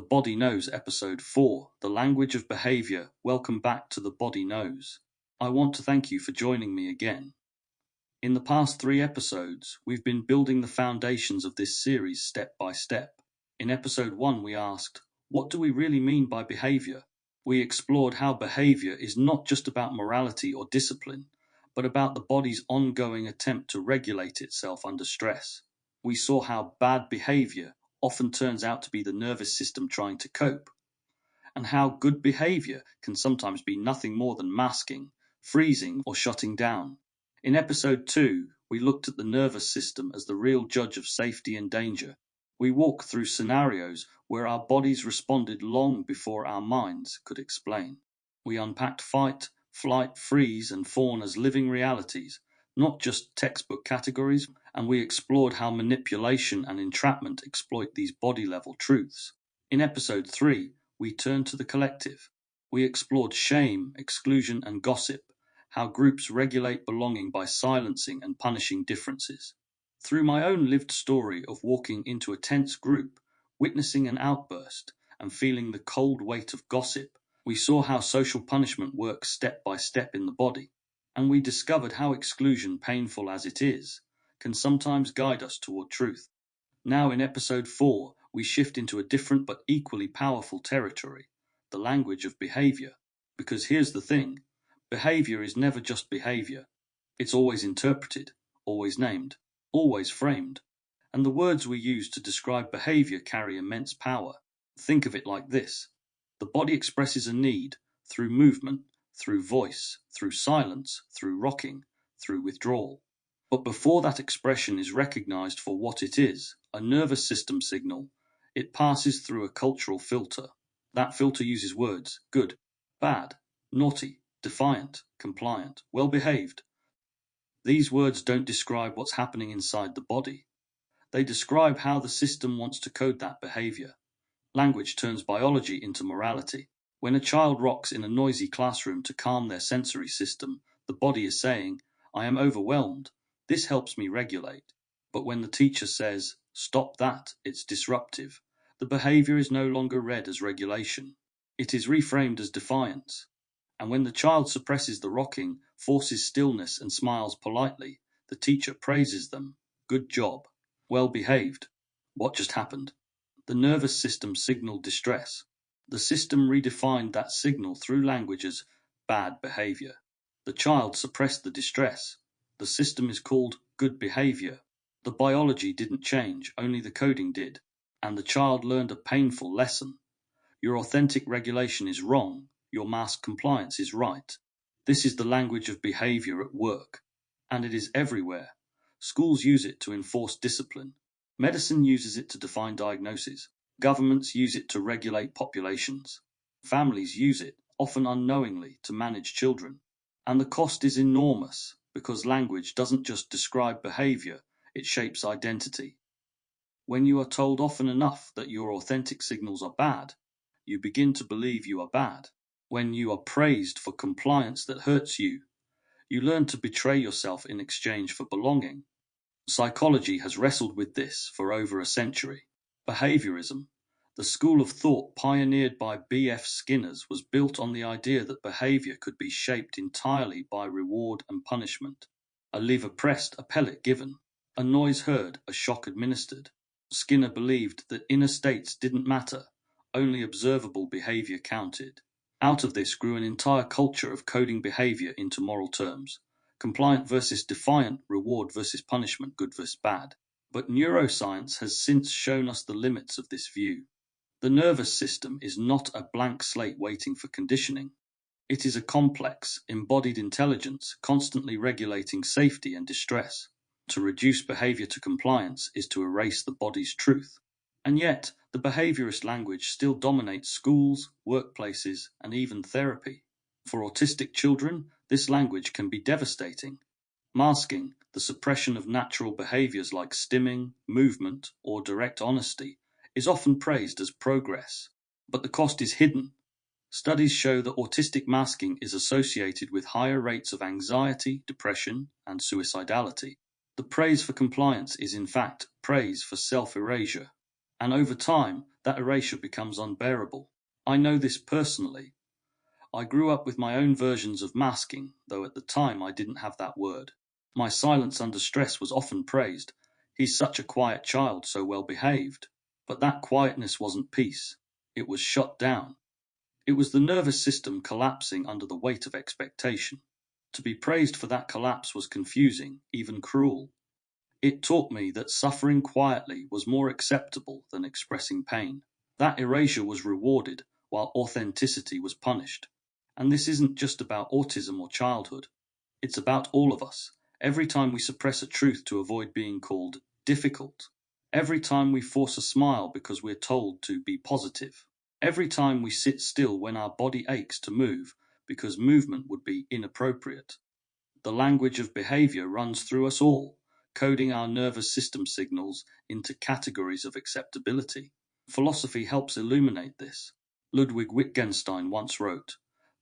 Body Knows Episode 4, The Language of Behaviour. Welcome back to The Body Knows. I want to thank you for joining me again. In the past 3 episodes, we've been building the foundations of this series step by step. In Episode 1, we asked, what do we really mean by behaviour? We explored how behaviour is not just about morality or discipline, but about the body's ongoing attempt to regulate itself under stress. We saw how bad behaviour often turns out to be the nervous system trying to cope, and how good behaviour can sometimes be nothing more than masking, freezing, or shutting down. In Episode 2, we looked at the nervous system as the real judge of safety and danger. We walked through scenarios where our bodies responded long before our minds could explain. We unpacked fight, flight, freeze, and fawn as living realities, not just textbook categories, and we explored how manipulation and entrapment exploit these body-level truths. In Episode 3, we turned to the collective. We explored shame, exclusion, and gossip, how groups regulate belonging by silencing and punishing differences. Through my own lived story of walking into a tense group, witnessing an outburst, and feeling the cold weight of gossip, we saw how social punishment works step by step in the body, and we discovered how exclusion, painful as it is, can sometimes guide us toward truth. Now in Episode 4, we shift into a different but equally powerful territory, the language of behaviour. Because here's the thing, behaviour is never just behaviour. It's always interpreted, always named, always framed. And the words we use to describe behaviour carry immense power. Think of it like this. The body expresses a need through movement, through voice, through silence, through rocking, through withdrawal. But before that expression is recognized for what it is, a nervous system signal, it passes through a cultural filter. That filter uses words, good, bad, naughty, defiant, compliant, well-behaved. These words don't describe what's happening inside the body. They describe how the system wants to code that behavior. Language turns biology into morality. When a child rocks in a noisy classroom to calm their sensory system, the body is saying, I am overwhelmed. This helps me regulate. But when the teacher says, stop that, it's disruptive, the behavior is no longer read as regulation. It is reframed as defiance. And when the child suppresses the rocking, forces stillness and smiles politely, the teacher praises them. Good job. Well behaved. What just happened? The nervous system signaled distress. The system redefined that signal through language as bad behavior. The child suppressed the distress. The system is called good behavior. The biology didn't change, only the coding did. And the child learned a painful lesson. Your authentic regulation is wrong. Your mask compliance is right. This is the language of behavior at work. And it is everywhere. Schools use it to enforce discipline. Medicine uses it to define diagnoses. Governments use it to regulate populations. Families use it, often unknowingly, to manage children. And the cost is enormous, because language doesn't just describe behavior, it shapes identity. When you are told often enough that your authentic signals are bad, you begin to believe you are bad. When you are praised for compliance that hurts you, you learn to betray yourself in exchange for belonging. Psychology has wrestled with this for over a century. Behaviorism, the school of thought pioneered by B.F. Skinner's, was built on the idea that behavior could be shaped entirely by reward and punishment. A lever pressed, a pellet given. A noise heard, a shock administered. Skinner believed that inner states didn't matter, only observable behavior counted. Out of this grew an entire culture of coding behavior into moral terms. Compliant versus defiant, reward versus punishment, good versus bad. But neuroscience has since shown us the limits of this view. The nervous system is not a blank slate waiting for conditioning. It is a complex, embodied intelligence constantly regulating safety and distress. To reduce behavior to compliance is to erase the body's truth. And yet, the behaviorist language still dominates schools, workplaces, and even therapy. For autistic children, this language can be devastating. Masking, the suppression of natural behaviors like stimming, movement, or direct honesty, is often praised as progress. But the cost is hidden. Studies show that autistic masking is associated with higher rates of anxiety, depression, and suicidality. The praise for compliance is in fact praise for self-erasure. And over time, that erasure becomes unbearable. I know this personally. I grew up with my own versions of masking, though at the time I didn't have that word. My silence under stress was often praised. He's such a quiet child, so well behaved. But that quietness wasn't peace. It was shut down. It was the nervous system collapsing under the weight of expectation. To be praised for that collapse was confusing, even cruel. It taught me that suffering quietly was more acceptable than expressing pain. That erasure was rewarded, while authenticity was punished. And this isn't just about autism or childhood. It's about all of us. Every time we suppress a truth to avoid being called difficult. Every time we force a smile because we're told to be positive. Every time we sit still when our body aches to move because movement would be inappropriate. The language of behaviour runs through us all, coding our nervous system signals into categories of acceptability. Philosophy helps illuminate this. Ludwig Wittgenstein once wrote,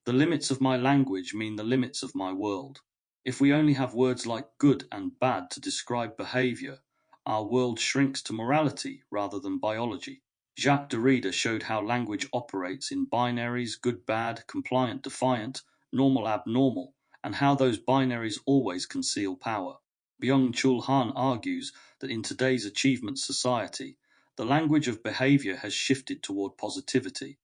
"The limits of my language mean the limits of my world." If we only have words like good and bad to describe behaviour, our world shrinks to morality rather than biology. Jacques Derrida showed how language operates in binaries, good-bad, compliant, defiant, normal-abnormal, and how those binaries always conceal power. Byung-Chul Han argues that in today's achievement society, the language of behavior has shifted toward positivity.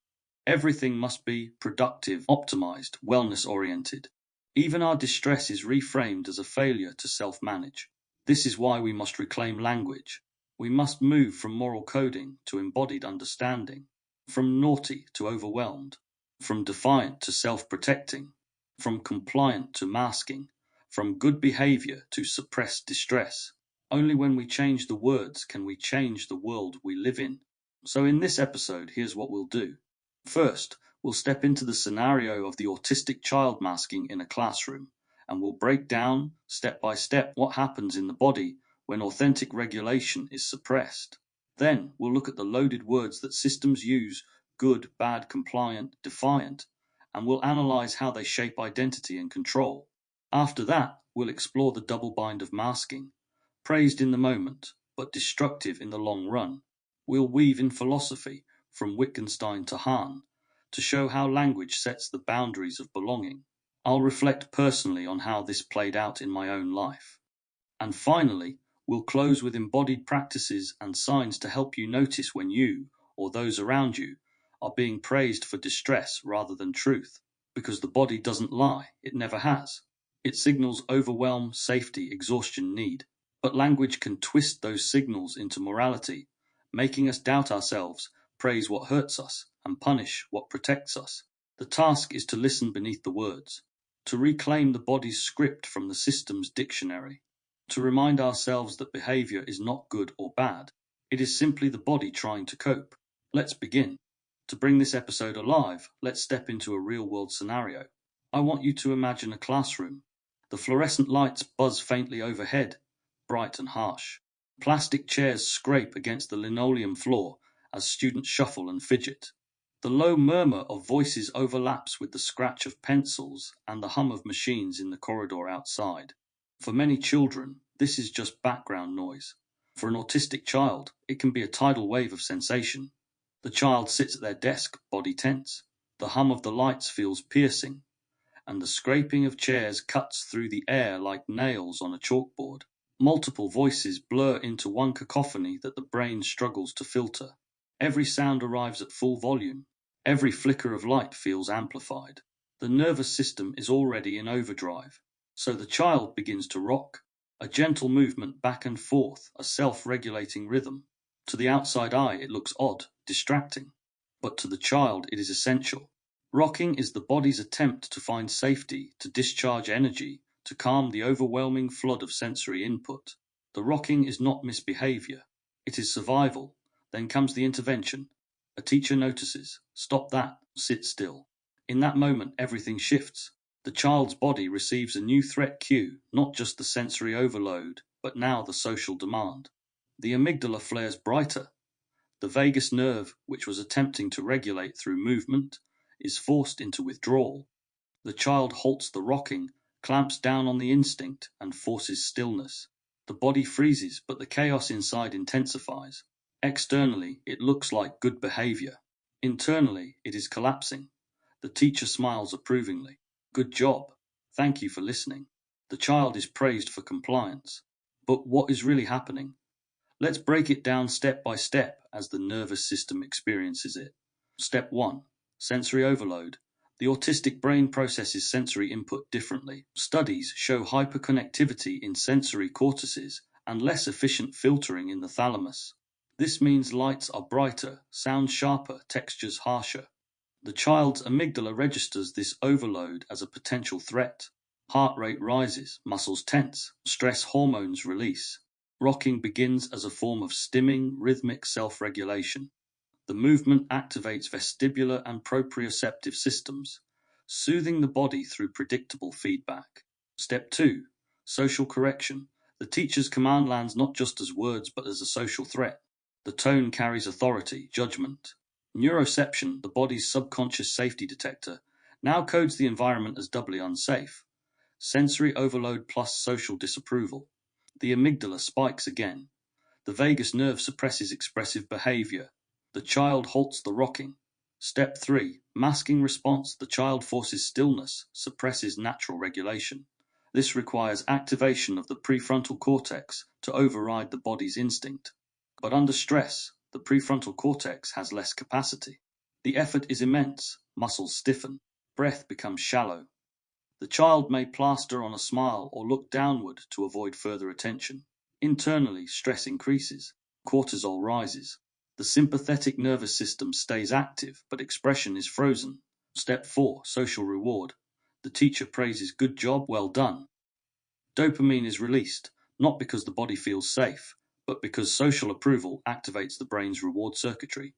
Everything must be productive, optimized, wellness-oriented. Even our distress is reframed as a failure to self-manage. This is why we must reclaim language. We must move from moral coding to embodied understanding, from naughty to overwhelmed, from defiant to self-protecting, from compliant to masking, from good behavior to suppressed distress. Only when we change the words can we change the world we live in. So in this episode, here's what we'll do. First, we'll step into the scenario of the autistic child masking in a classroom, and we'll break down, step by step, what happens in the body when authentic regulation is suppressed. Then, we'll look at the loaded words that systems use: good, bad, compliant, defiant, and we'll analyze how they shape identity and control. After that, we'll explore the double bind of masking, praised in the moment, but destructive in the long run. We'll weave in philosophy, from Wittgenstein to Hahn, to show how language sets the boundaries of belonging. I'll reflect personally on how this played out in my own life. And finally, we'll close with embodied practices and signs to help you notice when you, or those around you, are being praised for distress rather than truth. Because the body doesn't lie, it never has. It signals overwhelm, safety, exhaustion, need. But language can twist those signals into morality, making us doubt ourselves, praise what hurts us, and punish what protects us. The task is to listen beneath the words, to reclaim the body's script from the system's dictionary, to remind ourselves that behavior is not good or bad. It is simply the body trying to cope. Let's begin. To bring this episode alive, let's step into a real-world scenario. I want you to imagine a classroom. The fluorescent lights buzz faintly overhead, bright and harsh. Plastic chairs scrape against the linoleum floor as students shuffle and fidget. The low murmur of voices overlaps with the scratch of pencils and the hum of machines in the corridor outside. For many children, this is just background noise. For an autistic child, it can be a tidal wave of sensation. The child sits at their desk, body tense. The hum of the lights feels piercing, and the scraping of chairs cuts through the air like nails on a chalkboard. Multiple voices blur into one cacophony that the brain struggles to filter. Every sound arrives at full volume. Every flicker of light feels amplified. The nervous system is already in overdrive. So the child begins to rock. A gentle movement back and forth, a self-regulating rhythm. To the outside eye, it looks odd, distracting. But to the child, it is essential. Rocking is the body's attempt to find safety, to discharge energy, to calm the overwhelming flood of sensory input. The rocking is not misbehavior. It is survival. Then comes the intervention. A teacher notices. Stop that. Sit still. In that moment, everything shifts. The child's body receives a new threat cue, not just the sensory overload, but now the social demand. The amygdala flares brighter. The vagus nerve, which was attempting to regulate through movement, is forced into withdrawal. The child halts the rocking, clamps down on the instinct, and forces stillness. The body freezes, but the chaos inside intensifies. Externally, it looks like good behavior. Internally, it is collapsing. The teacher smiles approvingly. Good job. Thank you for listening. The child is praised for compliance. But what is really happening? Let's break it down step by step as the nervous system experiences it. Step 1. Sensory overload. The autistic brain processes sensory input differently. Studies show hyperconnectivity in sensory cortices and less efficient filtering in the thalamus. This means lights are brighter, sounds sharper, textures harsher. The child's amygdala registers this overload as a potential threat. Heart rate rises, muscles tense, stress hormones release. Rocking begins as a form of stimming, rhythmic self-regulation. The movement activates vestibular and proprioceptive systems, soothing the body through predictable feedback. Step 2. Social correction. The teacher's command lands not just as words but as a social threat. The tone carries authority, judgment. Neuroception, the body's subconscious safety detector, now codes the environment as doubly unsafe. Sensory overload plus social disapproval. The amygdala spikes again. The vagus nerve suppresses expressive behavior. The child halts the rocking. Step 3. Masking response. The child forces stillness, suppresses natural regulation. This requires activation of the prefrontal cortex to override the body's instinct. But under stress, the prefrontal cortex has less capacity. The effort is immense, muscles stiffen, breath becomes shallow. The child may plaster on a smile or look downward to avoid further attention. Internally, stress increases, cortisol rises. The sympathetic nervous system stays active, but expression is frozen. Step 4. Social reward. The teacher praises good job, well done. Dopamine is released, not because the body feels safe, but because social approval activates the brain's reward circuitry.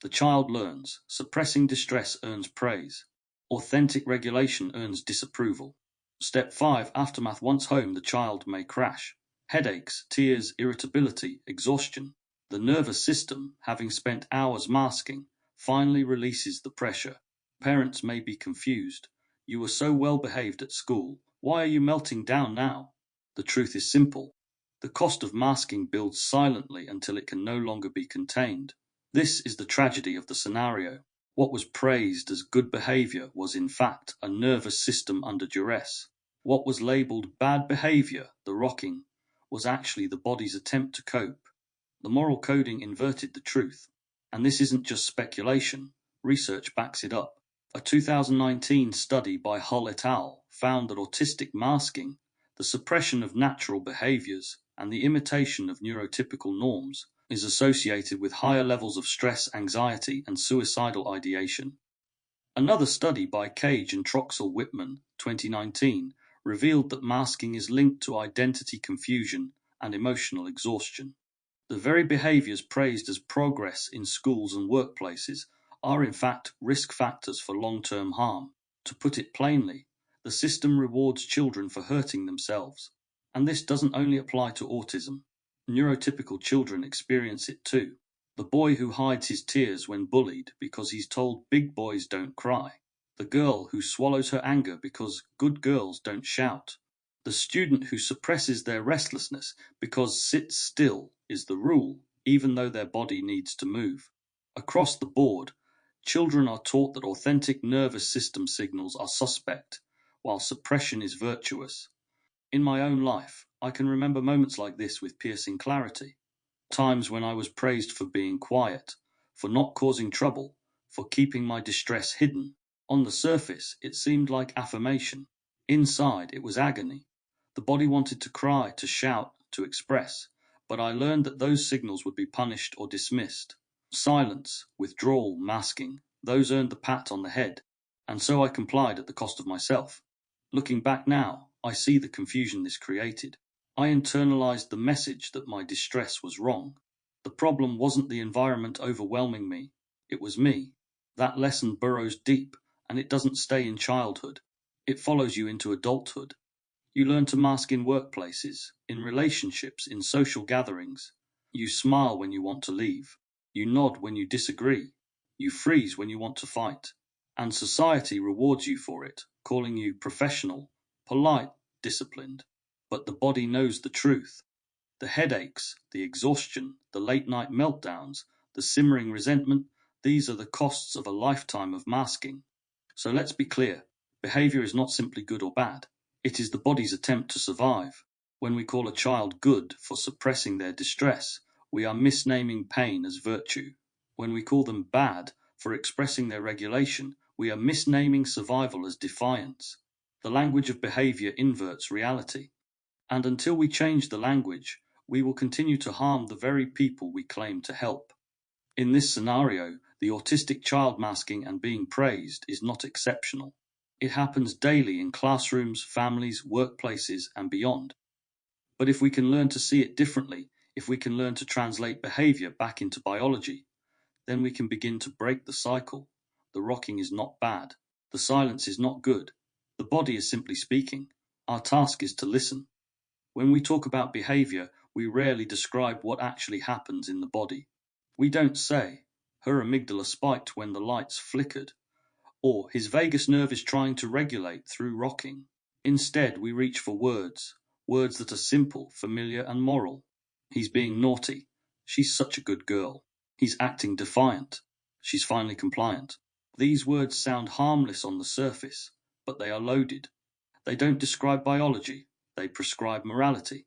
The child learns. Suppressing distress earns praise. Authentic regulation earns disapproval. Step 5. Aftermath. Once home, the child may crash. Headaches, tears, irritability, exhaustion. The nervous system, having spent hours masking, finally releases the pressure. Parents may be confused. You were so well behaved at school. Why are you melting down now? The truth is simple. The cost of masking builds silently until it can no longer be contained. This is the tragedy of the scenario. What was praised as good behavior was in fact a nervous system under duress. What was labeled bad behavior, the rocking, was actually the body's attempt to cope. The moral coding inverted the truth. And this isn't just speculation. Research backs it up. A 2019 study by Hull et al. Found that autistic masking, the suppression of natural behaviors, and the imitation of neurotypical norms is associated with higher levels of stress, anxiety, and suicidal ideation. Another study by Cage and Troxell Whitman, 2019, revealed that masking is linked to identity confusion and emotional exhaustion. The very behaviors praised as progress in schools and workplaces are in fact risk factors for long-term harm. To put it plainly, the system rewards children for hurting themselves. And this doesn't only apply to autism. Neurotypical children experience it too. The boy who hides his tears when bullied because he's told big boys don't cry. The girl who swallows her anger because good girls don't shout. The student who suppresses their restlessness because sit still is the rule, even though their body needs to move. Across the board, children are taught that authentic nervous system signals are suspect, while suppression is virtuous. In my own life, I can remember moments like this with piercing clarity. Times when I was praised for being quiet, for not causing trouble, for keeping my distress hidden. On the surface, it seemed like affirmation. Inside, it was agony. The body wanted to cry, to shout, to express, but I learned that those signals would be punished or dismissed. Silence, withdrawal, masking, those earned the pat on the head, and so I complied at the cost of myself. Looking back now, I see the confusion this created. I internalized the message that my distress was wrong. The problem wasn't the environment overwhelming me, it was me. That lesson burrows deep, and it doesn't stay in childhood. It follows you into adulthood. You learn to mask in workplaces, in relationships, in social gatherings. You smile when you want to leave. You nod when you disagree. You freeze when you want to fight. And society rewards you for it, calling you professional, polite, disciplined. But the body knows the truth. The headaches, the exhaustion, the late-night meltdowns, the simmering resentment, these are the costs of a lifetime of masking. So let's be clear, behavior is not simply good or bad. It is the body's attempt to survive. When we call a child good for suppressing their distress, we are misnaming pain as virtue. When we call them bad for expressing their regulation, we are misnaming survival as defiance. The language of behavior inverts reality. And until we change the language, we will continue to harm the very people we claim to help. In this scenario, the autistic child masking and being praised is not exceptional. It happens daily in classrooms, families, workplaces, and beyond. But if we can learn to see it differently, if we can learn to translate behavior back into biology, then we can begin to break the cycle. The rocking is not bad. The silence is not good. The body is simply speaking. Our task is to listen. When we talk about behavior, we rarely describe what actually happens in the body. We don't say, her amygdala spiked when the lights flickered, or his vagus nerve is trying to regulate through rocking. Instead, we reach for words that are simple, familiar, and moral. He's being naughty. She's such a good girl. He's acting defiant. She's finally compliant. These words sound harmless on the surface, but they are loaded. They don't describe biology, they prescribe morality.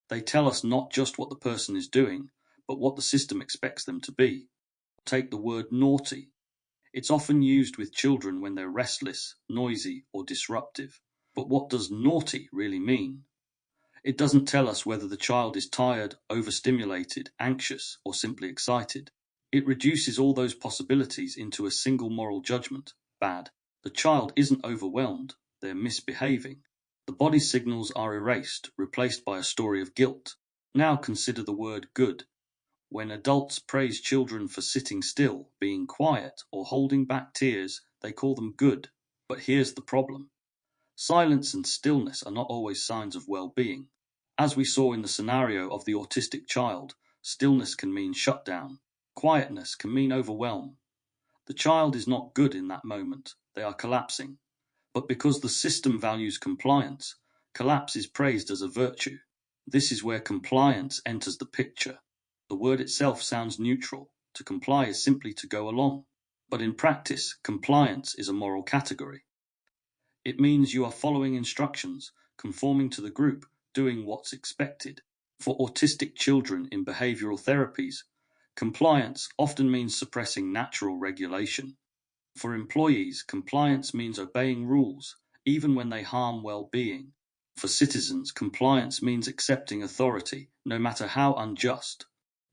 They tell us not just what the person is doing, but what the system expects them to be. Take the word naughty. It's often used with children when they're restless, noisy, or disruptive. But what does naughty really mean? It doesn't tell us whether the child is tired, overstimulated, anxious, or simply excited. It reduces all those possibilities into a single moral judgment: bad. The child isn't overwhelmed, they're misbehaving. The body signals are erased, replaced by a story of guilt. Now consider the word good. When adults praise children for sitting still, being quiet, or holding back tears, they call them good. But here's the problem. Silence and stillness are not always signs of well-being. As we saw in the scenario of the autistic child, stillness can mean shutdown. Quietness can mean overwhelm. The child is not good in that moment. They are collapsing. But because the system values compliance, collapse is praised as a virtue. This is where compliance enters the picture. The word itself sounds neutral. To comply is simply to go along. But in practice, compliance is a moral category. It means you are following instructions, conforming to the group, doing what's expected. For autistic children in behavioural therapies, compliance often means suppressing natural regulation. For employees, compliance means obeying rules, even when they harm well-being. For citizens, compliance means accepting authority, no matter how unjust.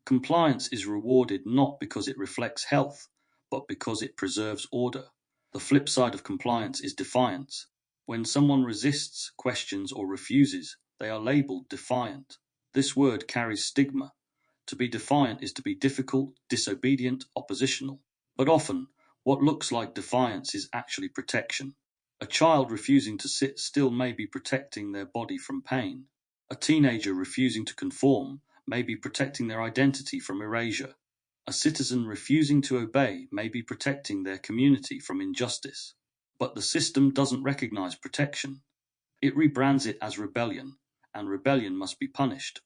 Compliance is rewarded not because it reflects health, but because it preserves order. The flip side of compliance is defiance. When someone resists, questions, or refuses, they are labeled defiant. This word carries stigma. To be defiant is to be difficult, disobedient, oppositional. But often, what looks like defiance is actually protection. A child refusing to sit still may be protecting their body from pain. A teenager refusing to conform may be protecting their identity from erasure. A citizen refusing to obey may be protecting their community from injustice. But the system doesn't recognize protection. It rebrands it as rebellion, and rebellion must be punished.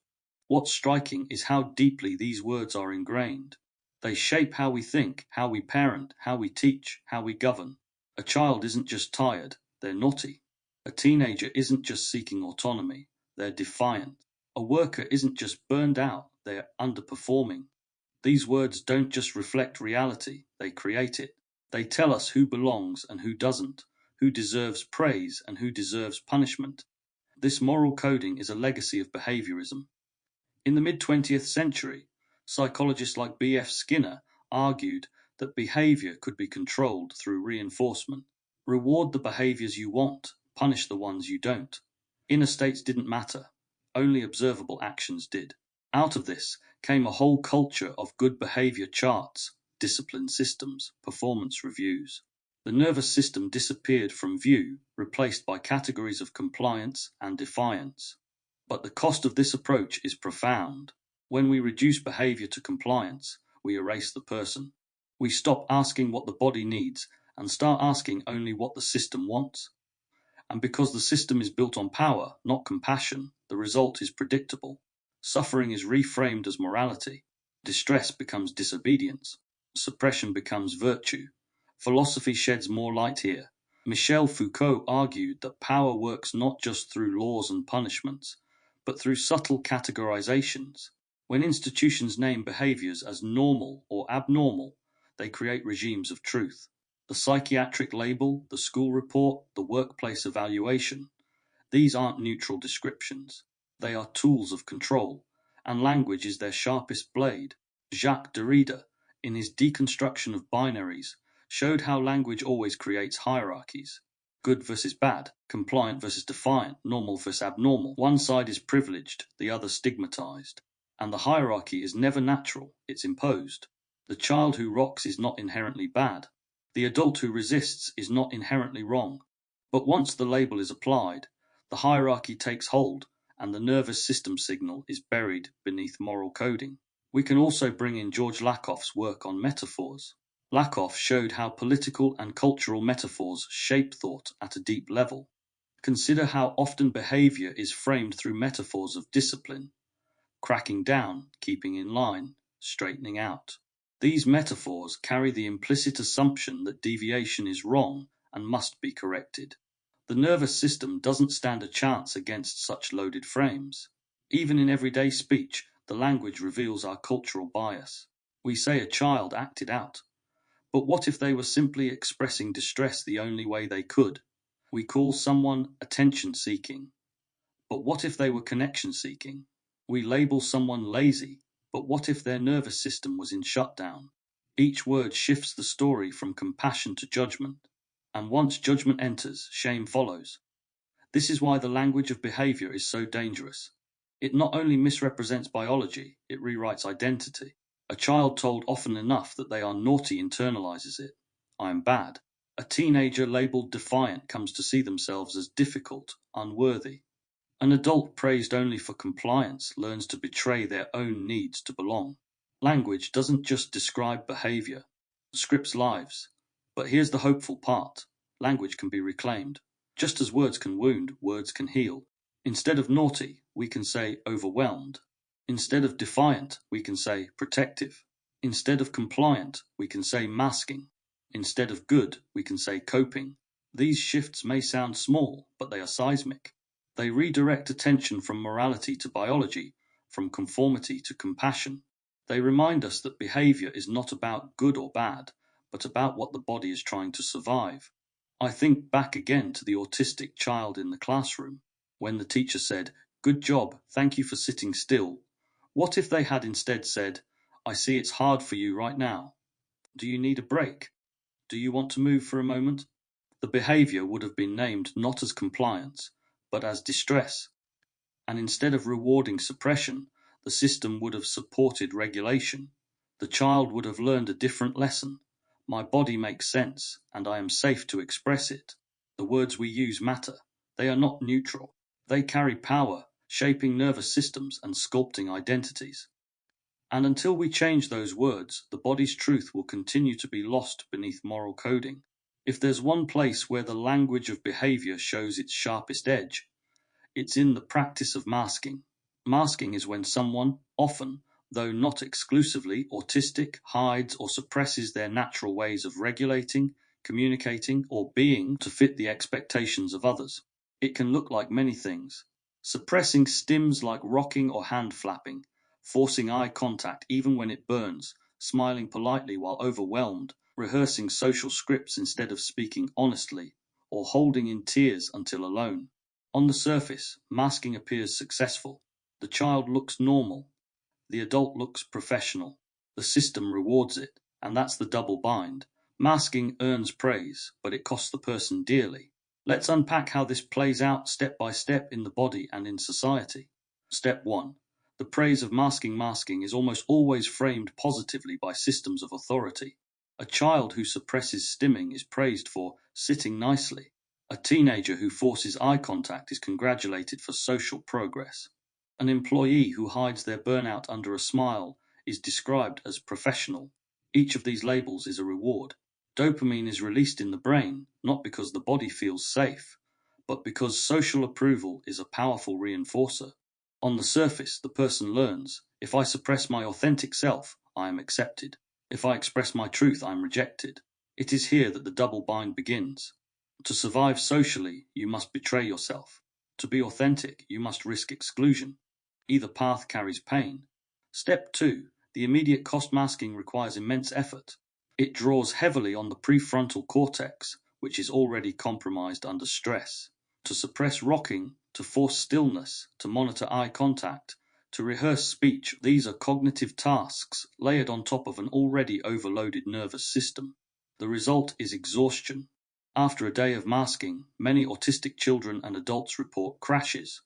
What's striking is how deeply these words are ingrained. They shape how we think, how we parent, how we teach, how we govern. A child isn't just tired, they're naughty. A teenager isn't just seeking autonomy, they're defiant. A worker isn't just burned out, they're underperforming. These words don't just reflect reality, they create it. They tell us who belongs and who doesn't, who deserves praise and who deserves punishment. This moral coding is a legacy of behaviorism. In the mid-20th century, psychologists like B.F. Skinner argued that behavior could be controlled through reinforcement. Reward the behaviors you want, punish the ones you don't. Inner states didn't matter, only observable actions did. Out of this came a whole culture of good behavior charts, discipline systems, performance reviews. The nervous system disappeared from view, replaced by categories of compliance and defiance. But the cost of this approach is profound. When we reduce behavior to compliance, we erase the person. We stop asking what the body needs and start asking only what the system wants. And because the system is built on power, not compassion, the result is predictable. Suffering is reframed as morality. Distress becomes disobedience. Suppression becomes virtue. Philosophy sheds more light here. Michel Foucault argued that power works not just through laws and punishments, but through subtle categorizations. When institutions name behaviors as normal or abnormal, they create regimes of truth. The psychiatric label, the school report, the workplace evaluation, these aren't neutral descriptions. They are tools of control, and language is their sharpest blade. Jacques Derrida, in his deconstruction of binaries, showed how language always creates hierarchies. Good versus bad, compliant versus defiant, normal versus abnormal. One side is privileged, the other stigmatized. And the hierarchy is never natural, it's imposed. The child who rocks is not inherently bad. The adult who resists is not inherently wrong. But once the label is applied, the hierarchy takes hold, and the nervous system signal is buried beneath moral coding. We can also bring in George Lakoff's work on metaphors. Lakoff showed how political and cultural metaphors shape thought at a deep level. Consider how often behavior is framed through metaphors of discipline: cracking down, keeping in line, straightening out. These metaphors carry the implicit assumption that deviation is wrong and must be corrected. The nervous system doesn't stand a chance against such loaded frames. Even in everyday speech, the language reveals our cultural bias. We say a child acted out. But what if they were simply expressing distress the only way they could? We call someone attention-seeking. But what if they were connection-seeking? We label someone lazy. But what if their nervous system was in shutdown? Each word shifts the story from compassion to judgment. And once judgment enters, shame follows. This is why the language of behavior is so dangerous. It not only misrepresents biology, it rewrites identity. A child told often enough that they are naughty internalizes it. I am bad. A teenager labeled defiant comes to see themselves as difficult, unworthy. An adult praised only for compliance learns to betray their own needs to belong. Language doesn't just describe behavior, it scripts lives. But here's the hopeful part. Language can be reclaimed. Just as words can wound, words can heal. Instead of naughty, we can say overwhelmed. Instead of defiant, we can say protective. Instead of compliant, we can say masking. Instead of good, we can say coping. These shifts may sound small, but they are seismic. They redirect attention from morality to biology, from conformity to compassion. They remind us that behavior is not about good or bad, but about what the body is trying to survive. I think back again to the autistic child in the classroom. When the teacher said, "Good job, thank you for sitting still," what if they had instead said, "I see it's hard for you right now. Do you need a break? Do you want to move for a moment?" The behavior would have been named not as compliance, but as distress. And instead of rewarding suppression, the system would have supported regulation. The child would have learned a different lesson. My body makes sense, and I am safe to express it. The words we use matter. They are not neutral. They carry power, shaping nervous systems and sculpting identities. And until we change those words, the body's truth will continue to be lost beneath moral coding. If there's one place where the language of behavior shows its sharpest edge, it's in the practice of masking. Masking is when someone, often, though not exclusively, autistic, hides or suppresses their natural ways of regulating, communicating, or being to fit the expectations of others. It can look like many things. Suppressing stims like rocking or hand flapping, forcing eye contact even when it burns, smiling politely while overwhelmed, rehearsing social scripts instead of speaking honestly, or holding in tears until alone. On the surface, masking appears successful. The child looks normal. The adult looks professional. The system rewards it, and that's the double bind. Masking earns praise, but it costs the person dearly. Let's unpack how this plays out step by step in the body and in society. Step 1. The praise of masking is almost always framed positively by systems of authority. A child who suppresses stimming is praised for sitting nicely. A teenager who forces eye contact is congratulated for social progress. An employee who hides their burnout under a smile is described as professional. Each of these labels is a reward. Dopamine is released in the brain, not because the body feels safe, but because social approval is a powerful reinforcer. On the surface, the person learns, if I suppress my authentic self, I am accepted. If I express my truth, I am rejected. It is here that the double bind begins. To survive socially, you must betray yourself. To be authentic, you must risk exclusion. Either path carries pain. Step 2. The immediate cost masking requires immense effort. It draws heavily on the prefrontal cortex, which is already compromised under stress. To suppress rocking, to force stillness, to monitor eye contact, to rehearse speech, these are cognitive tasks layered on top of an already overloaded nervous system. The result is exhaustion. After a day of masking, many autistic children and adults report crashes,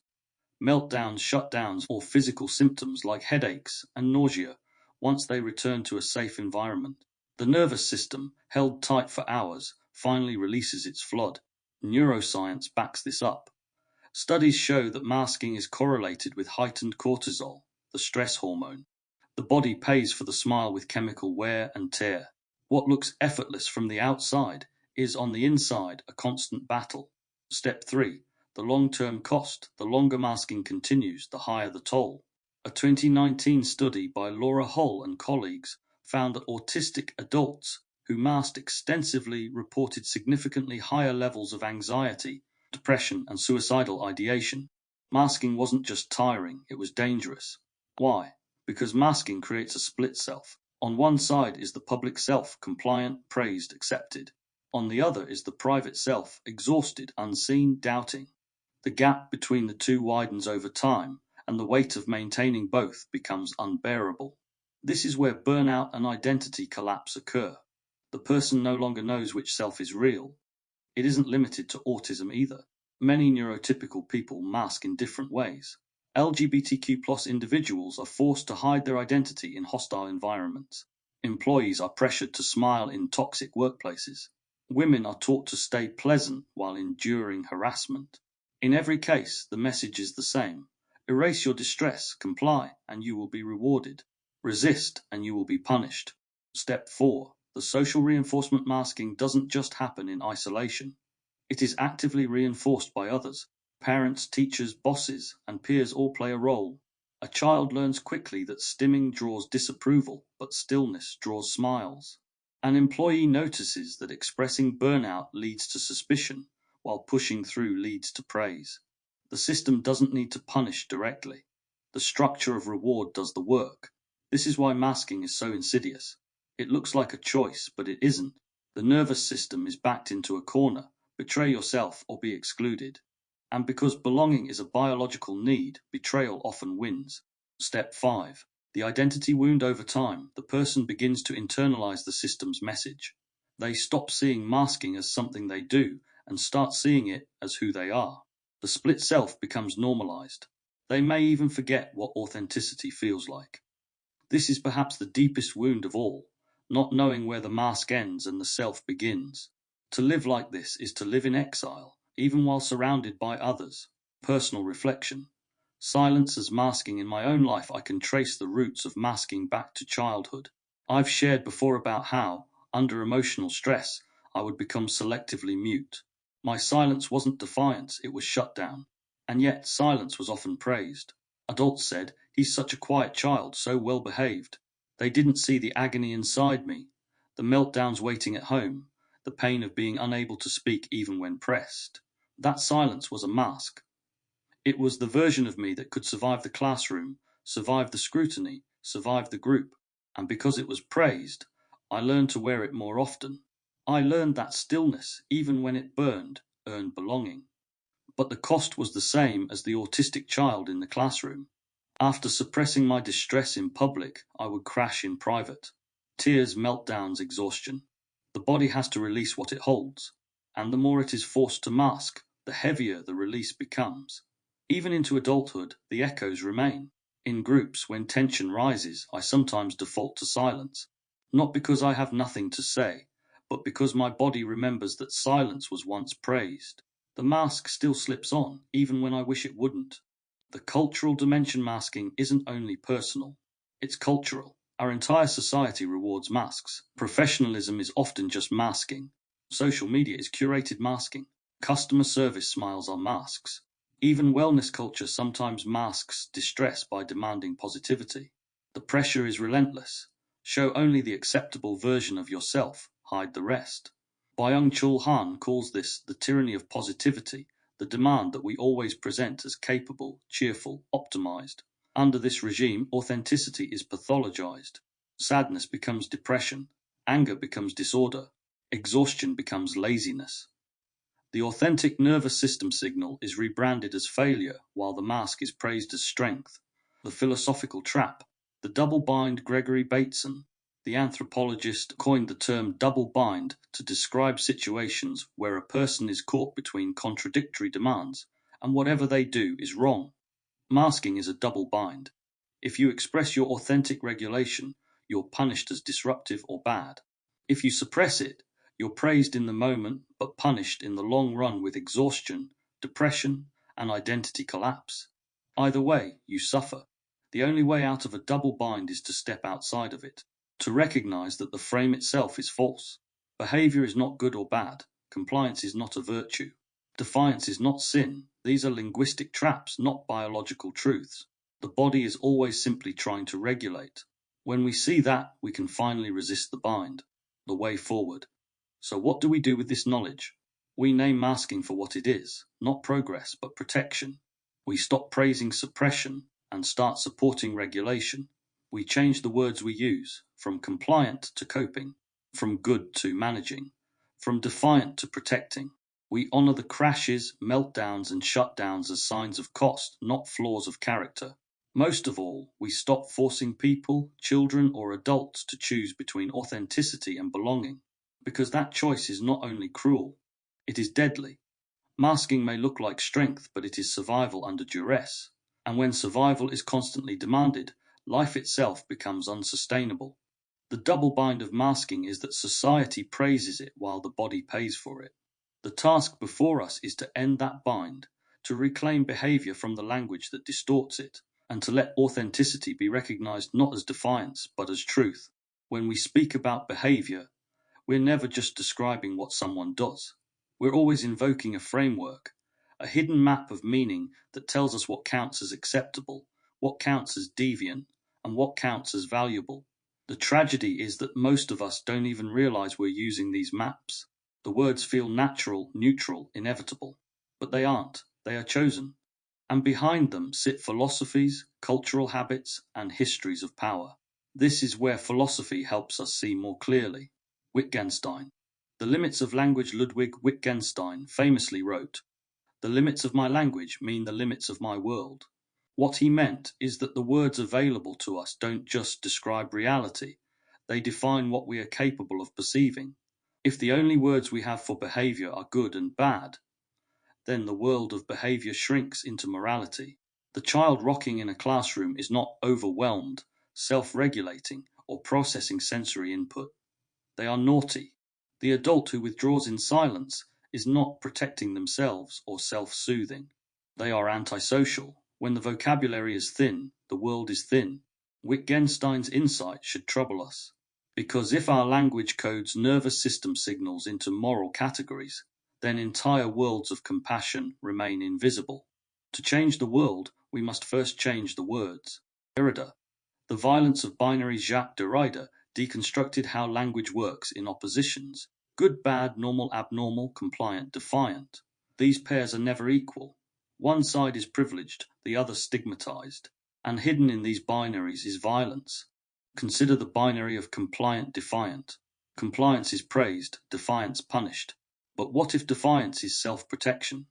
meltdowns, shutdowns, or physical symptoms like headaches and nausea once they return to a safe environment. The nervous system, held tight for hours, finally releases its flood. Neuroscience backs this up. Studies show that masking is correlated with heightened cortisol, the stress hormone. The body pays for the smile with chemical wear and tear. What looks effortless from the outside is on the inside a constant battle. Step 3. The long-term cost. The longer masking continues, the higher the toll. A 2019 study by Laura Hull and colleagues found that autistic adults who masked extensively reported significantly higher levels of anxiety, depression, and suicidal ideation. Masking wasn't just tiring, it was dangerous. Why? Because masking creates a split self. On one side is the public self, compliant, praised, accepted. On the other is the private self, exhausted, unseen, doubting. The gap between the two widens over time, and the weight of maintaining both becomes unbearable. This is where burnout and identity collapse occur. The person no longer knows which self is real. It isn't limited to autism either. Many neurotypical people mask in different ways. LGBTQ+ individuals are forced to hide their identity in hostile environments. Employees are pressured to smile in toxic workplaces. Women are taught to stay pleasant while enduring harassment. In every case, the message is the same. Erase your distress, comply, and you will be rewarded. Resist, and you will be punished. Step 4. The social reinforcement masking doesn't just happen in isolation. It is actively reinforced by others. Parents, teachers, bosses, and peers all play a role. A child learns quickly that stimming draws disapproval, but stillness draws smiles. An employee notices that expressing burnout leads to suspicion, while pushing through leads to praise. The system doesn't need to punish directly. The structure of reward does the work. This is why masking is so insidious. It looks like a choice, but it isn't. The nervous system is backed into a corner. Betray yourself or be excluded. And because belonging is a biological need, betrayal often wins. Step 5. The identity wound over time. The person begins to internalize the system's message. They stop seeing masking as something they do and start seeing it as who they are. The split self becomes normalized. They may even forget what authenticity feels like. This is perhaps the deepest wound of all, not knowing where the mask ends and the self begins. To live like this is to live in exile, even while surrounded by others. Personal reflection. Silence as masking. In my own life, I can trace the roots of masking back to childhood. I've shared before about how, under emotional stress, I would become selectively mute. My silence wasn't defiance, it was shutdown. And yet, silence was often praised. Adults said, "He's such a quiet child, so well behaved." They didn't see the agony inside me, the meltdowns waiting at home, the pain of being unable to speak even when pressed. That silence was a mask. It was the version of me that could survive the classroom, survive the scrutiny, survive the group. And because it was praised, I learned to wear it more often. I learned that stillness, even when it burned, earned belonging. But the cost was the same as the autistic child in the classroom. After suppressing my distress in public, I would crash in private. Tears, meltdowns, exhaustion. The body has to release what it holds, and the more it is forced to mask, the heavier the release becomes. Even into adulthood, the echoes remain. In groups, when tension rises, I sometimes default to silence, not because I have nothing to say, but because my body remembers that silence was once praised. The mask still slips on, even when I wish it wouldn't. The cultural dimension masking isn't only personal, it's cultural. Our entire society rewards masks. Professionalism is often just masking. Social media is curated masking. Customer service smiles are masks. Even wellness culture sometimes masks distress by demanding positivity. The pressure is relentless. Show only the acceptable version of yourself, hide the rest. Byung-Chul Han calls this the tyranny of positivity, the demand that we always present as capable, cheerful, optimized. Under this regime, authenticity is pathologized. Sadness becomes depression, anger becomes disorder, exhaustion becomes laziness. The authentic nervous system signal is rebranded as failure, while the mask is praised as strength. The philosophical trap. The double bind. Gregory Bateson, the anthropologist, coined the term double bind to describe situations where a person is caught between contradictory demands, and whatever they do is wrong. Masking is a double bind. If you express your authentic regulation, you're punished as disruptive or bad. If you suppress it, you're praised in the moment but punished in the long run with exhaustion, depression, and identity collapse. Either way, you suffer. The only way out of a double bind is to step outside of it, to recognize that the frame itself is false. Behavior is not good or bad. Compliance is not a virtue. Defiance is not sin. These are linguistic traps, not biological truths. The body is always simply trying to regulate. When we see that, we can finally resist the bind, the way forward. So what do we do with this knowledge? We name masking for what it is, not progress, but protection. We stop praising suppression and start supporting regulation. We change the words we use, from compliant to coping, from good to managing, from defiant to protecting. We honor the crashes, meltdowns, and shutdowns as signs of cost, not flaws of character. Most of all, we stop forcing people, children, or adults to choose between authenticity and belonging, because that choice is not only cruel, it is deadly. Masking may look like strength, but it is survival under duress. And when survival is constantly demanded, life itself becomes unsustainable. The double bind of masking is that society praises it while the body pays for it. The task before us is to end that bind, to reclaim behavior from the language that distorts it, and to let authenticity be recognized not as defiance, but as truth. When we speak about behavior, we're never just describing what someone does. We're always invoking a framework, a hidden map of meaning that tells us what counts as acceptable, what counts as deviant, and what counts as valuable. The tragedy is that most of us don't even realize we're using these maps. The words feel natural, neutral, inevitable. But they aren't. They are chosen. And behind them sit philosophies, cultural habits, and histories of power. This is where philosophy helps us see more clearly. Wittgenstein. The Limits of Language. Ludwig Wittgenstein famously wrote, "The limits of my language mean the limits of my world." What he meant is that the words available to us don't just describe reality, they define what we are capable of perceiving. If the only words we have for behavior are good and bad, then the world of behavior shrinks into morality. The child rocking in a classroom is not overwhelmed, self-regulating, or processing sensory input. They are naughty. The adult who withdraws in silence is not protecting themselves or self-soothing. They are antisocial. When the vocabulary is thin, the world is thin. Wittgenstein's insight should trouble us. Because if our language codes nervous system signals into moral categories, then entire worlds of compassion remain invisible. To change the world, we must first change the words. Derrida. The Violence of Binary. Jacques Derrida deconstructed how language works in oppositions: good, bad, normal, abnormal, compliant, defiant. These pairs are never equal. One side is privileged, the other stigmatized, and hidden in these binaries is violence. Consider the binary of compliant-defiant. Compliance is praised, defiance punished. But what if defiance is self-protection?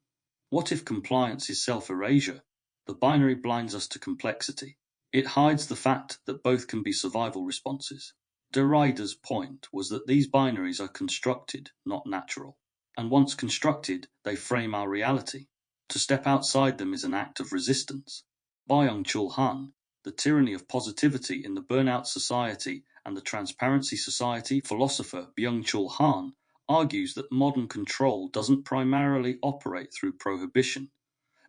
What if compliance is self-erasure? The binary blinds us to complexity. It hides the fact that both can be survival responses. Derrida's point was that these binaries are constructed, not natural. And once constructed, they frame our reality. To step outside them is an act of resistance. Byung-Chul Han, The Tyranny of Positivity in the Burnout Society and the Transparency Society philosopher Byung-Chul Han argues that modern control doesn't primarily operate through prohibition,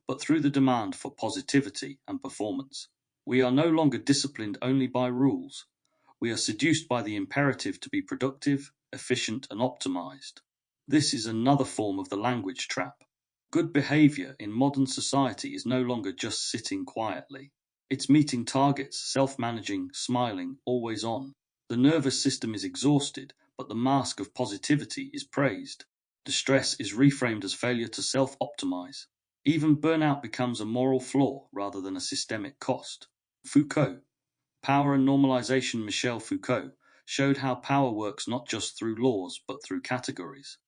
but through the demand for positivity and performance. We are no longer disciplined only by rules. We are seduced by the imperative to be productive, efficient, and optimized. This is another form of the language trap. Good behavior in modern society is no longer just sitting quietly. It's meeting targets, self-managing, smiling, always on. The nervous system is exhausted, but the mask of positivity is praised. Distress is reframed as failure to self-optimize. Even burnout becomes a moral flaw rather than a systemic cost. Foucault, Power and Normalization. Michel Foucault showed how power works not just through laws but through categories.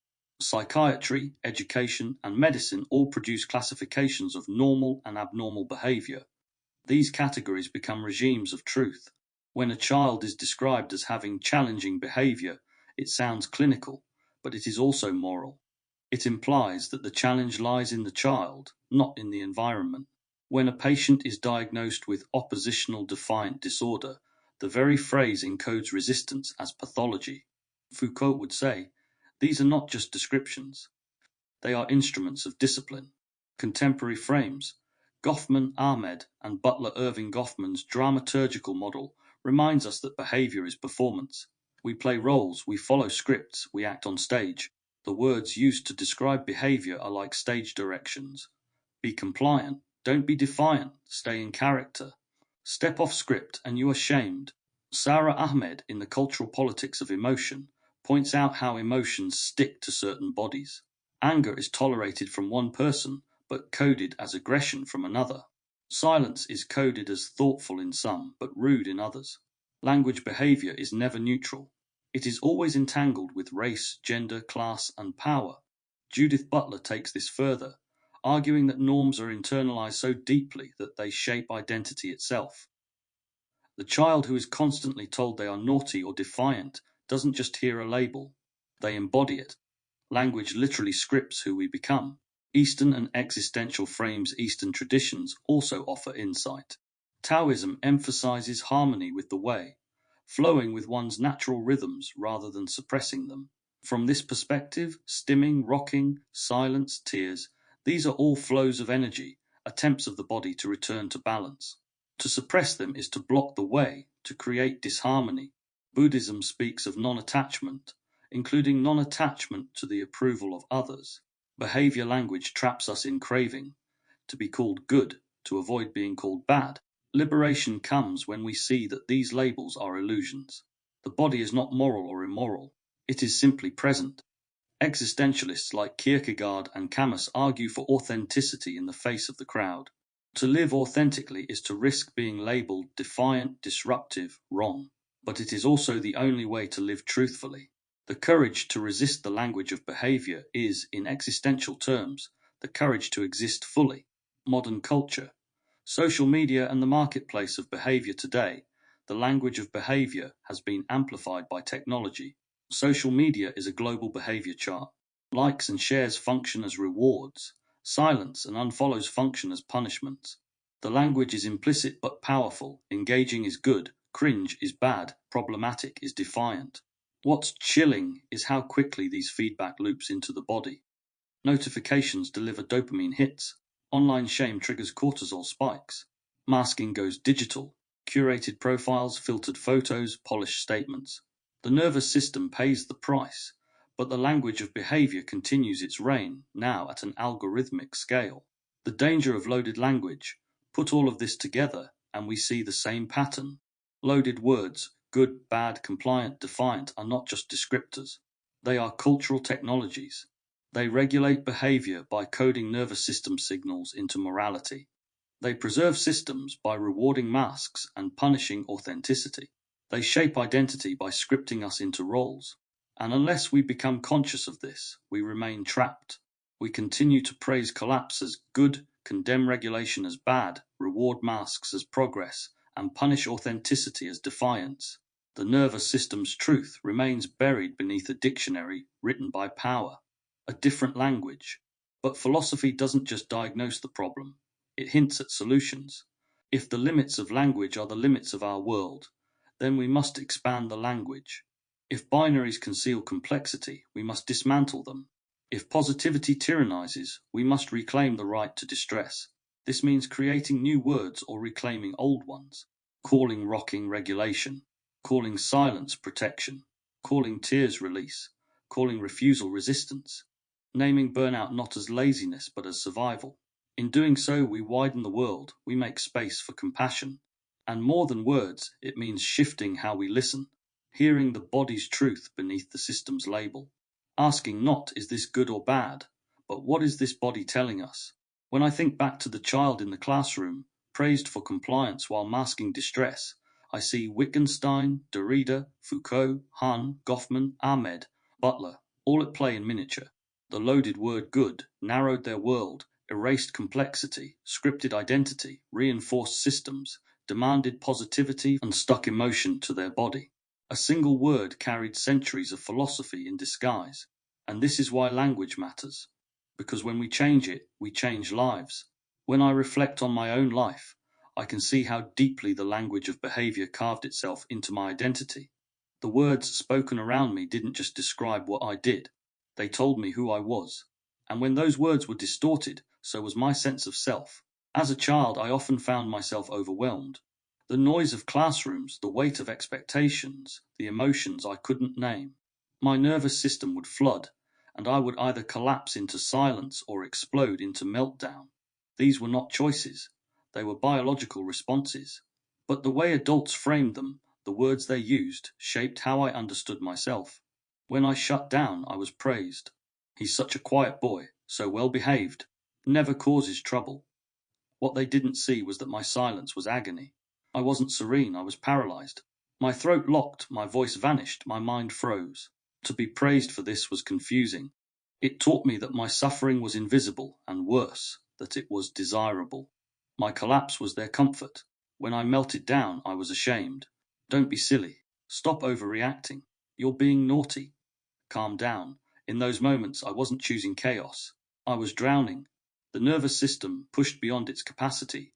Psychiatry, education, and medicine all produce classifications of normal and abnormal behavior. These categories become regimes of truth. When a child is described as having challenging behavior, it sounds clinical, but it is also moral. It implies that the challenge lies in the child, not in the environment. When a patient is diagnosed with oppositional defiant disorder, the very phrase encodes resistance as pathology. Foucault would say, these are not just descriptions, they are instruments of discipline. Contemporary frames. Goffman, Ahmed, and Butler Irving Goffman's dramaturgical model reminds us that behavior is performance. We play roles, we follow scripts, we act on stage. The words used to describe behavior are like stage directions. Be compliant, don't be defiant, stay in character. Step off script and you are shamed. Sarah Ahmed, in The Cultural Politics of Emotion, points out how emotions stick to certain bodies. Anger is tolerated from one person, but coded as aggression from another. Silence is coded as thoughtful in some, but rude in others. Language behavior is never neutral. It is always entangled with race, gender, class, and power. Judith Butler takes this further, arguing that norms are internalized so deeply that they shape identity itself. The child who is constantly told they are naughty or defiant doesn't just hear a label, they embody it. Language literally scripts who we become. Eastern and existential frames. Eastern traditions also offer insight. Taoism emphasizes harmony with the way, flowing with one's natural rhythms rather than suppressing them. From this perspective, stimming, rocking, silence, tears, these are all flows of energy, attempts of the body to return to balance. To suppress them is to block the way, to create disharmony. Buddhism speaks of non-attachment, including non-attachment to the approval of others. Behavior language traps us in craving, to be called good, to avoid being called bad. Liberation comes when we see that these labels are illusions. The body is not moral or immoral, it is simply present. Existentialists like Kierkegaard and Camus argue for authenticity in the face of the crowd. To live authentically is to risk being labeled defiant, disruptive, wrong. But it is also the only way to live truthfully. The courage to resist the language of behavior is, in existential terms, the courage to exist fully. Modern culture. Social media and the marketplace of behavior today, the language of behavior has been amplified by technology. Social media is a global behavior chart. Likes and shares function as rewards. Silence and unfollows function as punishments. The language is implicit but powerful. Engaging is good, cringe is bad, problematic is defiant. What's chilling is how quickly these feedback loops into the body. Notifications deliver dopamine hits. Online shame triggers cortisol spikes. Masking goes digital. Curated profiles, filtered photos, polished statements. The nervous system pays the price, but the language of behavior continues its reign, now at an algorithmic scale. The danger of loaded language. Put all of this together, and we see the same pattern. Loaded words, good, bad, compliant, defiant, are not just descriptors. They are cultural technologies. They regulate behavior by coding nervous system signals into morality. They preserve systems by rewarding masks and punishing authenticity. They shape identity by scripting us into roles. And unless we become conscious of this, we remain trapped. We continue to praise collapse as good, condemn regulation as bad, reward masks as progress, and punish authenticity as defiance. The nervous system's truth remains buried beneath a dictionary written by power. A different language. But philosophy doesn't just diagnose the problem, it hints at solutions. If the limits of language are the limits of our world, then we must expand the language. If binaries conceal complexity, we must dismantle them. If positivity tyrannizes, we must reclaim the right to distress. This means creating new words or reclaiming old ones, calling rocking regulation, calling silence protection, calling tears release, calling refusal resistance. naming burnout not as laziness but as survival. In doing so, we widen the world, we make space for compassion. And more than words, it means shifting how we listen, hearing the body's truth beneath the system's label. Asking not, is this good or bad, but what is this body telling us? When I think back to the child in the classroom, praised for compliance while masking distress, I see Wittgenstein, Derrida, Foucault, Hahn, Goffman, Ahmed, Butler, all at play in miniature. The loaded word good narrowed their world, erased complexity, scripted identity, reinforced systems, demanded positivity, and stuck emotion to their body. A single word carried centuries of philosophy in disguise. And this is why language matters. Because when we change it, we change lives. When I reflect on my own life, I can see how deeply the language of behavior carved itself into my identity. The words spoken around me didn't just describe what I did, they told me who I was. And when those words were distorted, so was my sense of self. As a child, I often found myself overwhelmed. The noise of classrooms, the weight of expectations, the emotions I couldn't name. My nervous system would flood, and I would either collapse into silence or explode into meltdown. These were not choices, they were biological responses. But the way adults framed them, the words they used, shaped how I understood myself. When I shut down, I was praised. He's such a quiet boy, so well behaved, never causes trouble. What they didn't see was that my silence was agony. I wasn't serene, I was paralyzed. My throat locked, my voice vanished, my mind froze. To be praised for this was confusing. It taught me that my suffering was invisible, and worse, that it was desirable. My collapse was their comfort. When I melted down, I was ashamed. Don't be silly. Stop overreacting. You're being naughty. Calm down. In those moments, I wasn't choosing chaos. I was drowning. The nervous system, pushed beyond its capacity,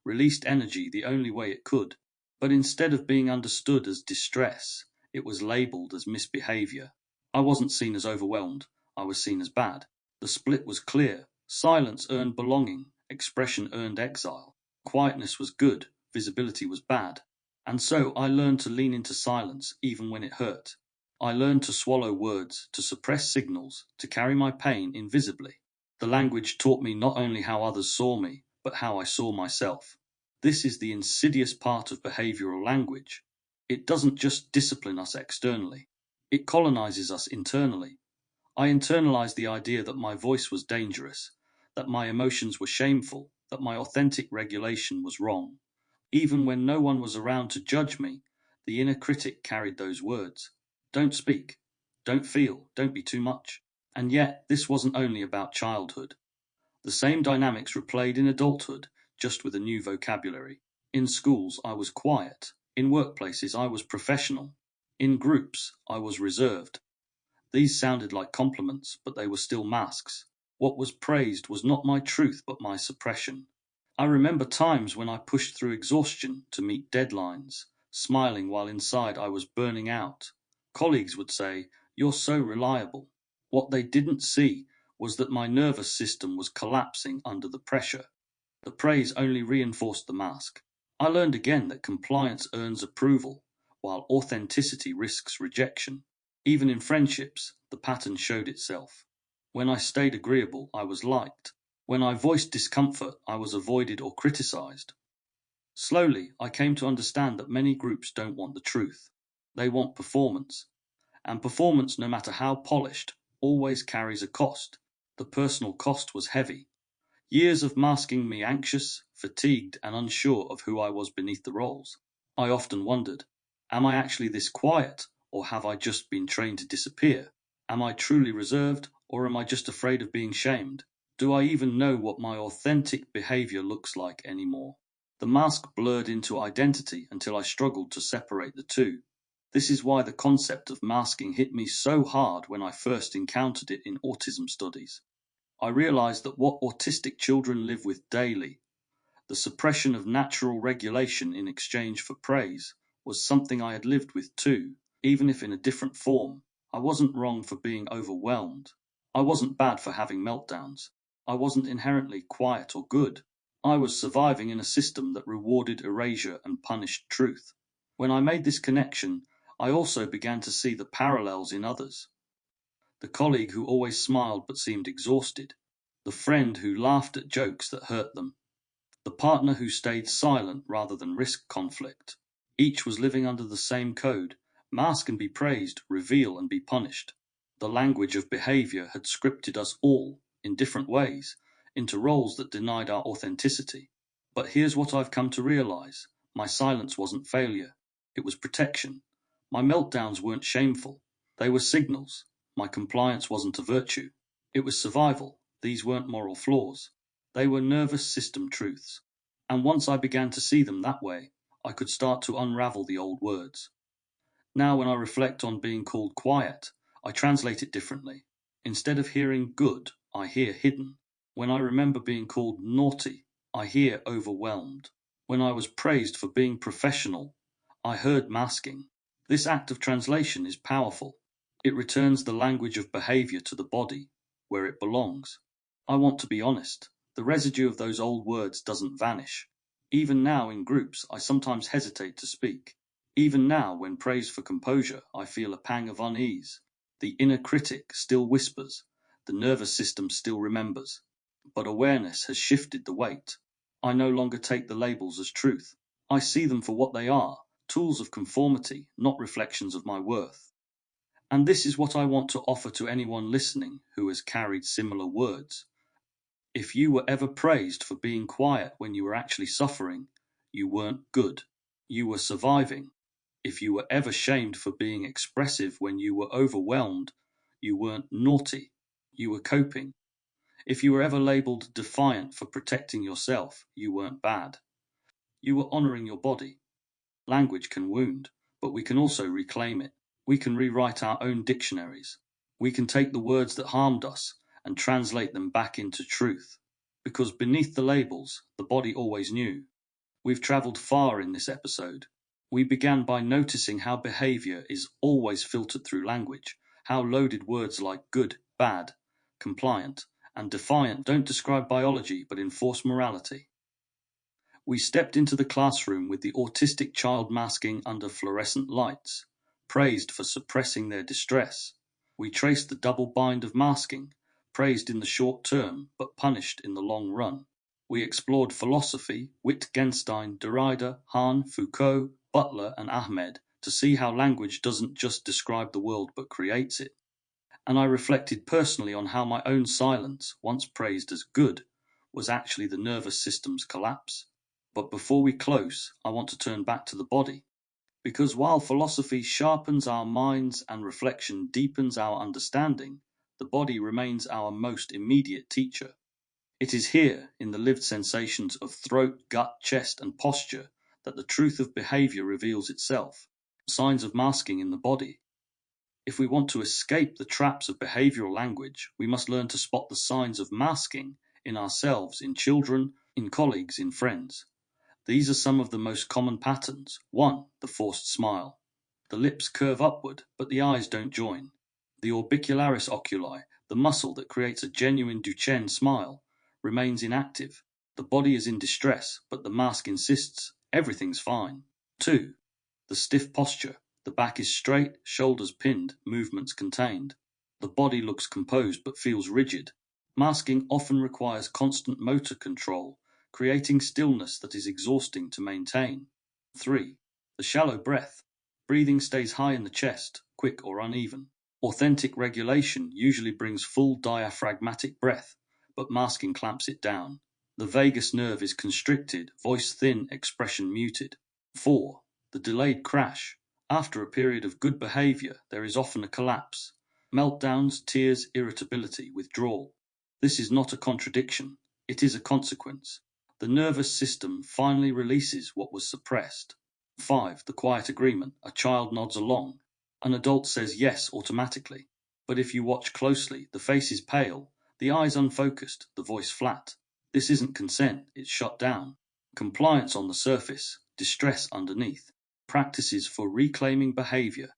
released energy the only way it could. But instead of being understood as distress, it was labeled as misbehavior. I wasn't seen as overwhelmed, I was seen as bad. The split was clear. Silence earned belonging, expression earned exile. Quietness was good, visibility was bad. And so I learned to lean into silence even when it hurt. I learned to swallow words, to suppress signals, to carry my pain invisibly. The language taught me not only how others saw me, but how I saw myself. This is the insidious part of behavioral language. It doesn't just discipline us externally, it colonizes us internally. I internalized the idea that my voice was dangerous, that my emotions were shameful, that my authentic regulation was wrong. Even when no one was around to judge me, the inner critic carried those words. Don't speak. Don't feel. Don't be too much. And yet, this wasn't only about childhood. The same dynamics replayed in adulthood, just with a new vocabulary. In schools, I was quiet. In workplaces, I was professional. In groups, I was reserved. These sounded like compliments, but they were still masks. What was praised was not my truth, but my suppression. I remember times when I pushed through exhaustion to meet deadlines, smiling while inside I was burning out. Colleagues would say, "You're so reliable." What they didn't see was that my nervous system was collapsing under the pressure. The praise only reinforced the mask. I learned again that compliance earns approval, while authenticity risks rejection. Even in friendships, the pattern showed itself. When I stayed agreeable, I was liked. When I voiced discomfort, I was avoided or criticized. Slowly, I came to understand that many groups don't want the truth. They want performance. And performance, no matter how polished, always carries a cost. The personal cost was heavy. Years of masking me anxious, fatigued, and unsure of who I was beneath the roles. I often wondered, am I actually this quiet, or have I just been trained to disappear? Am I truly reserved, or am I just afraid of being shamed? Do I even know what my authentic behavior looks like anymore? The mask blurred into identity until I struggled to separate the two. This is why the concept of masking hit me so hard when I first encountered it in autism studies. I realized that what autistic children live with daily, the suppression of natural regulation in exchange for praise, was something I had lived with too, even if in a different form. I wasn't wrong for being overwhelmed. I wasn't bad for having meltdowns. I wasn't inherently quiet or good. I was surviving in a system that rewarded erasure and punished truth. When I made this connection, I also began to see the parallels in others. the colleague who always smiled but seemed exhausted, the friend who laughed at jokes that hurt them, the partner who stayed silent rather than risk conflict. Each was living under the same code: mask and be praised, reveal and be punished. The language of behavior had scripted us all, in different ways, into roles that denied our authenticity. But here's what I've come to realize: my silence wasn't failure, it was protection. My meltdowns weren't shameful, they were signals. My compliance wasn't a virtue, it was survival. These weren't moral flaws, they were nervous system truths. And once I began to see them that way, I could start to unravel the old words. Now, when I reflect on being called quiet, I translate it differently. Instead of hearing good, I hear hidden. When I remember being called naughty, I hear overwhelmed. When I was praised for being professional, I heard masking. This act of translation is powerful. It returns the language of behavior to the body, where it belongs. I want to be honest. The residue of those old words doesn't vanish. Even now in groups, I sometimes hesitate to speak. Even now, when praised for composure, I feel a pang of unease. The inner critic still whispers, the nervous system still remembers. But awareness has shifted the weight. I no longer take the labels as truth. I see them for what they are: tools of conformity, not reflections of my worth. And this is what I want to offer to anyone listening who has carried similar words. If you were ever praised for being quiet when you were actually suffering, you weren't good. You were surviving. If you were ever shamed for being expressive when you were overwhelmed, you weren't naughty. You were coping. If you were ever labeled defiant for protecting yourself, you weren't bad. You were honoring your body. Language can wound, but we can also reclaim it. We can rewrite our own dictionaries. We can take the words that harmed us and translate them back into truth. Because beneath the labels, the body always knew. We've traveled far in this episode. We began by noticing how behavior is always filtered through language, how loaded words like good, bad, compliant, and defiant don't describe biology but enforce morality. We stepped into the classroom with the autistic child masking under fluorescent lights, praised for suppressing their distress. We traced the double bind of masking, praised in the short term but punished in the long run. We explored philosophy, Wittgenstein, Derrida, Hahn, Foucault, Butler, and Ahmed to see how language doesn't just describe the world but creates it. And I reflected personally on how my own silence, once praised as good, was actually the nervous system's collapse. But before we close, I want to turn back to the body. Because while philosophy sharpens our minds and reflection deepens our understanding, the body remains our most immediate teacher. It is here, in the lived sensations of throat, gut, chest, and posture, that the truth of behavior reveals itself. Signs of masking in the body. If we want to escape the traps of behavioral language, we must learn to spot the signs of masking in ourselves, in children, in colleagues, in friends. These are some of the most common patterns. 1. The forced smile. The lips curve upward, but the eyes don't join. The orbicularis oculi, the muscle that creates a genuine Duchenne smile, remains inactive. The body is in distress, but the mask insists everything's fine. 2. The stiff posture. The back is straight, shoulders pinned, movements contained. The body looks composed but feels rigid. Masking often requires constant motor control, creating stillness that is exhausting to maintain. 3. The shallow breath. Breathing stays high in the chest, quick or uneven. Authentic regulation usually brings full diaphragmatic breath, but masking clamps it down. The vagus nerve is constricted, voice thin, expression muted. 4. The delayed crash. After a period of good behavior, there is often a collapse. Meltdowns, tears, irritability, withdrawal. This is not a contradiction, it is a consequence. The nervous system finally releases what was suppressed. 5. The quiet agreement. A child nods along. An adult says yes automatically. But if you watch closely, the face is pale, the eyes unfocused, the voice flat. This isn't consent, it's shut down. Compliance on the surface, distress underneath. Practices for reclaiming behavior.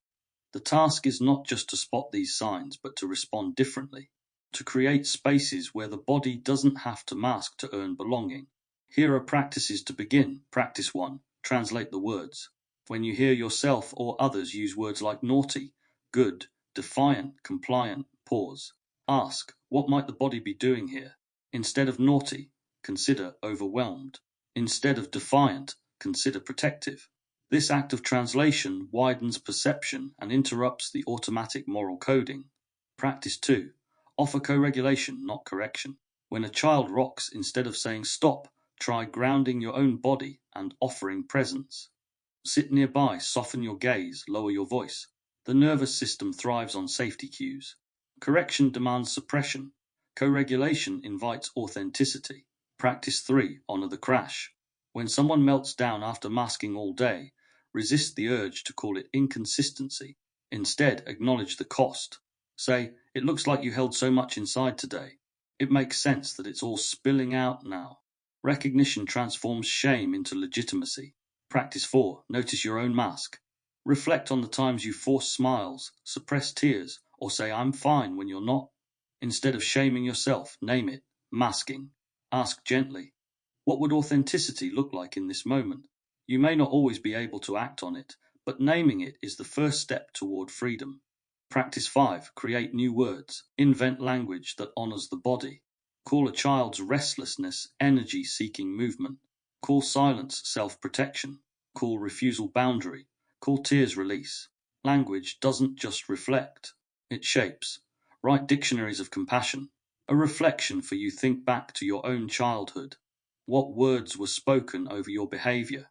The task is not just to spot these signs, but to respond differently. To create spaces where the body doesn't have to mask to earn belonging. Here are practices to begin. Practice 1. Translate the words. When you hear yourself or others use words like naughty, good, defiant, compliant, pause. Ask, what might the body be doing here? Instead of naughty, consider overwhelmed. Instead of defiant, consider protective. This act of translation widens perception and interrupts the automatic moral coding. Practice 2. Offer co-regulation, not correction. When a child rocks, instead of saying stop, try grounding your own body and offering presence. Sit nearby, soften your gaze, lower your voice. The nervous system thrives on safety cues. Correction demands suppression. Co-regulation invites authenticity. Practice 3. Honor the crash. When someone melts down after masking all day, resist the urge to call it inconsistency. Instead, acknowledge the cost. Say, it looks like you held so much inside today. It makes sense that it's all spilling out now. Recognition transforms shame into legitimacy. Practice 4. Notice your own mask. Reflect on the times you force smiles, suppress tears, or say I'm fine when you're not. Instead of shaming yourself, name it, masking. Ask gently, what would authenticity look like in this moment? You may not always be able to act on it, but naming it is the first step toward freedom. Practice 5. Create new words. Invent language that honors the body. Call a child's restlessness energy-seeking movement. Call silence self-protection. Call refusal boundary. Call tears release. Language doesn't just reflect, it shapes. Write dictionaries of compassion. A reflection for you think back to your own childhood. What words were spoken over your behavior?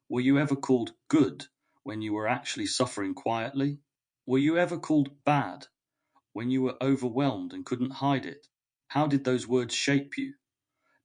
Were you ever called good when you were actually suffering quietly? Were you ever called bad when you were overwhelmed and couldn't hide it? How did those words shape you?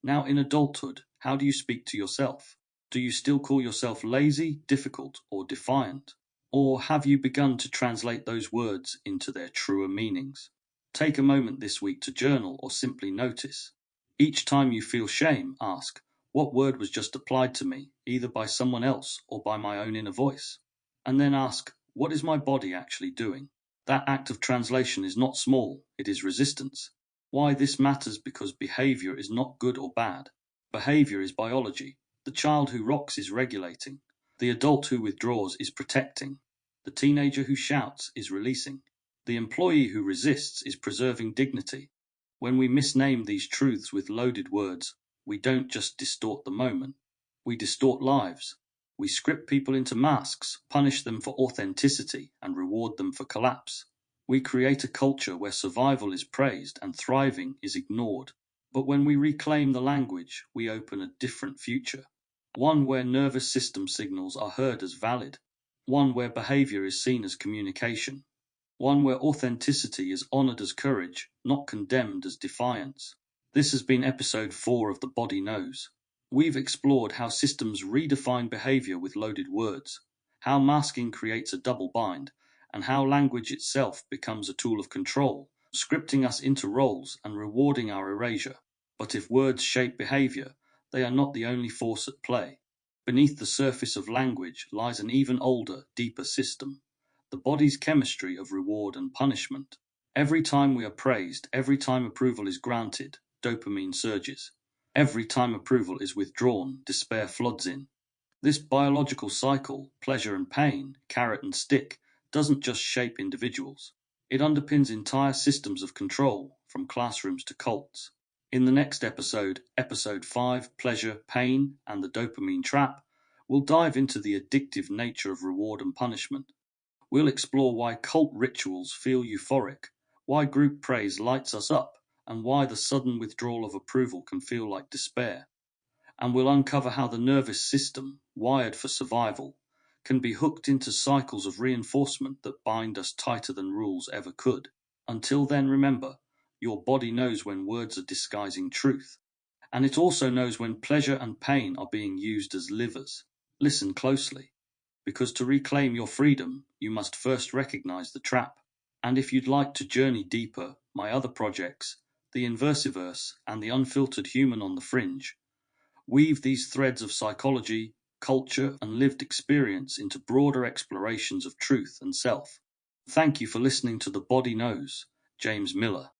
Now in adulthood, how do you speak to yourself? Do you still call yourself lazy, difficult, or defiant? Or have you begun to translate those words into their truer meanings? Take a moment this week to journal or simply notice. Each time you feel shame, ask, what word was just applied to me, either by someone else or by my own inner voice? And then ask, what is my body actually doing? That act of translation is not small, it is resistance. Why this matters because behavior is not good or bad. Behavior is biology. The child who rocks is regulating. The adult who withdraws is protecting. The teenager who shouts is releasing. The employee who resists is preserving dignity. When we misname these truths with loaded words, we don't just distort the moment, we distort lives. We script people into masks, punish them for authenticity, and reward them for collapse. We create a culture where survival is praised and thriving is ignored. But when we reclaim the language, we open a different future. One where nervous system signals are heard as valid. One where behavior is seen as communication. One where authenticity is honored as courage, not condemned as defiance. This has been episode 4 of The Body Knows. We've explored how systems redefine behavior with loaded words, how masking creates a double bind, and how language itself becomes a tool of control, scripting us into roles and rewarding our erasure. But if words shape behavior, they are not the only force at play. Beneath the surface of language lies an even older, deeper system, the body's chemistry of reward and punishment. Every time we are praised, every time approval is granted, dopamine surges. Every time approval is withdrawn, despair floods in. This biological cycle, pleasure and pain, carrot and stick, doesn't just shape individuals. It underpins entire systems of control, from classrooms to cults. In the next episode, episode 5, Pleasure, Pain, and the Dopamine Trap, we'll dive into the addictive nature of reward and punishment. We'll explore why cult rituals feel euphoric, why group praise lights us up, and why the sudden withdrawal of approval can feel like despair. And we'll uncover how the nervous system, wired for survival, can be hooked into cycles of reinforcement that bind us tighter than rules ever could. Until then, remember, your body knows when words are disguising truth, and it also knows when pleasure and pain are being used as levers. Listen closely, because to reclaim your freedom, you must first recognize the trap. And if you'd like to journey deeper, my other projects, The Inversiverse and The Unfiltered Human on the Fringe, weave these threads of psychology, culture, and lived experience into broader explorations of truth and self. Thank you for listening to The Body Knows. James Miller.